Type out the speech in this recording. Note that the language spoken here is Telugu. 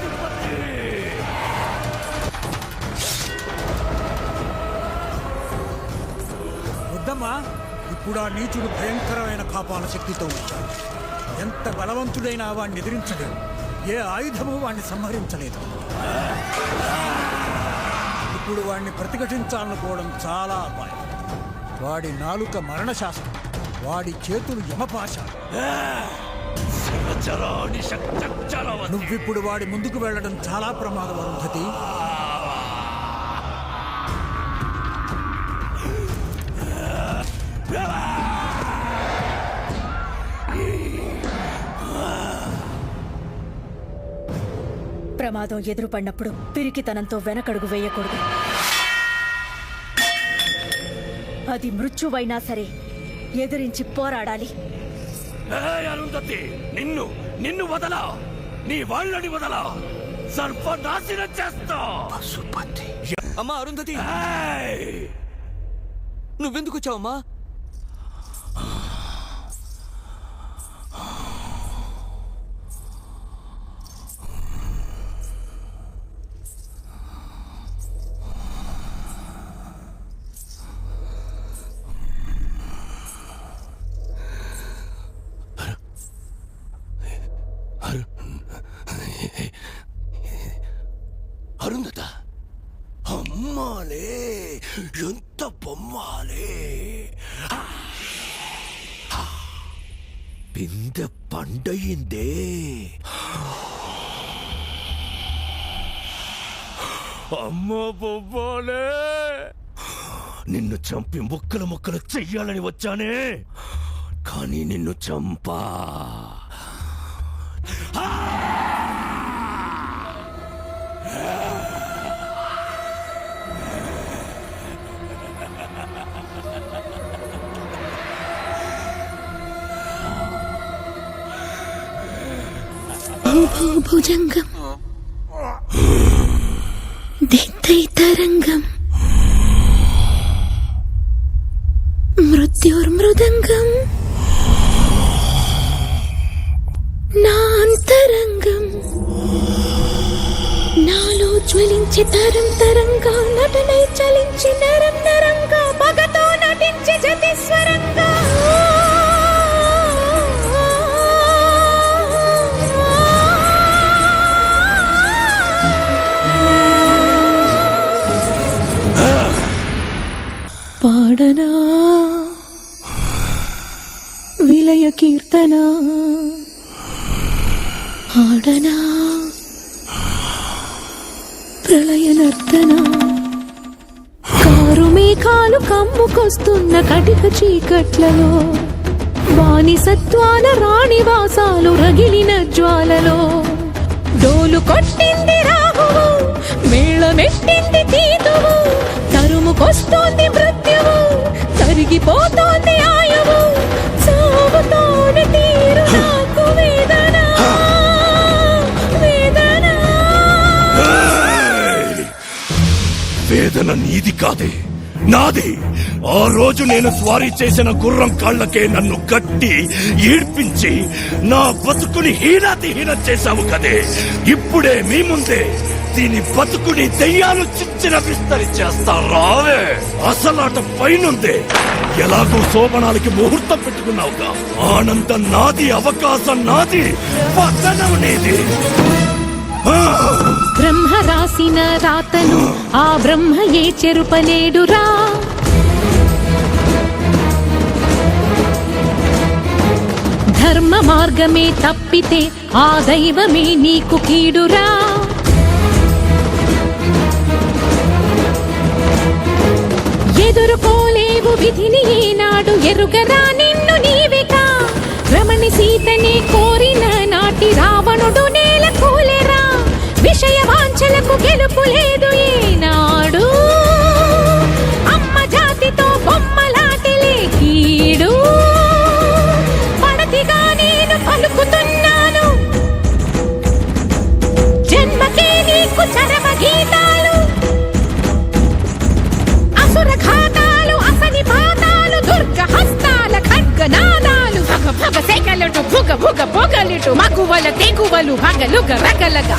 తిరుపతి వద్దమ్మా, ఇప్పుడు ఆ నీచుడు భయంకరమైన కాపాల శక్తితో వచ్చాడు. ఎంత బలవంతుడైనా వాణ్ణి ఎదిరించలేడు. ఏ ఆయుధము వాణ్ణి సంహరించలేదు. ఇప్పుడు వాణ్ణి ప్రతిఘటించాలనుకోవడం చాలా అపాయం. వాడి నాలుక మరణశాస్త్రం, వాడి చేతులు యమపాశాలు. నువ్విప్పుడు వాడి ముందుకు వెళ్ళడం చాలా ప్రమాదం అరుంధతి. ప్రమాదం ఎదురుపడినప్పుడు పిరికితనంతో వెనకడుగు వేయకూడదు. అది మృత్యువైనా సరే ఎదిరించి పోరాడాలి. అరుంధతి, నిన్ను నిన్ను వదలా, నీ వాళ్ళని వదలా, సర్వనాశనం చేస్తా. పశుపతి. అమ్మా అరుంధతి, నువ్వెందుకు వచ్చావమ్మా? అరుంధత, అమ్మాలే, ఎంత బొమ్మాలే. బిందె పండయిందే. అమ్మ బొమ్మాలే, నిన్ను చంపి ముక్కలు ముక్కలు చెయ్యాలని వచ్చానే, కానీ నిన్ను చంపా. భుజంగం దిత్తైతరంగం మృత్యుర్మృదంగం నాంతరంగం నాలో జ్వలించి తరం తరంగా నటనై చలించి నరం నరంగా పగతో నటించి జతిస్వరంగా పాడనా విలయ కీర్తన, ఆడనా ప్రళయ నర్తన. కారు మేఘాలు కమ్ముకొస్తున్న కటిక చీకట్లలో, బానిసత్వాల రాణివాసాలు రగిలిన జ్వాలలో, డోలు కొట్టింది రాహువు, మేళమెట్టింది తీతువు, తరుముకొస్తోంది మృత్యువు, తరిగిపోతోంది ఆయువు, చావుతోనే తీరు నాకు వేదన వేదన. వేదన నీది కాదే, నాది. ఆ రోజు నేను స్వారీ చేసిన గుర్రం కాళ్లకే నన్ను కట్టి ఈడ్పించి నా బతుకుని హీనాతిహీనం చేశావు కదే. ఇప్పుడే మీ ముందే దీని బతుకుని దెయ్యాలు చిచ్చిన విస్తరి చేస్తా. రావే, అసలాట పైనుందే. ఎలాగో శోభనాలకి ముహూర్తం పెట్టుకున్నావుగా. ఆనందం నాది, అవకాశం నాది, పతనం నీది. బ్రహ్మ రాసిన రాతను ఆ బ్రహ్మయే చెరుపలేడురా. ధర్మ మార్గమే తప్పితే ఆ దైవమే నీకు కీడురా. ఎదుర్కోలేవు విధిని ఈనాడు, ఎరుగరా నిన్ను నీవిగా. రమణి సీతని కోరిన నాటి రావణుడు నేల కూలెరా. విషయ వాంఛలకు గెలుపు లేదు ఈనాడు, అమ్మ జాతితో బొమ్మలాటలే కీడు. పడతిగా నేను పలుకుతున్నాను, జన్మకే నీకు చరమ గీతాలు. అసుర ఘాతాలు, అసని పాతాలు, దుర్గ హస్తాల ఖండ మగువల తెగువలు పగలు రకలగా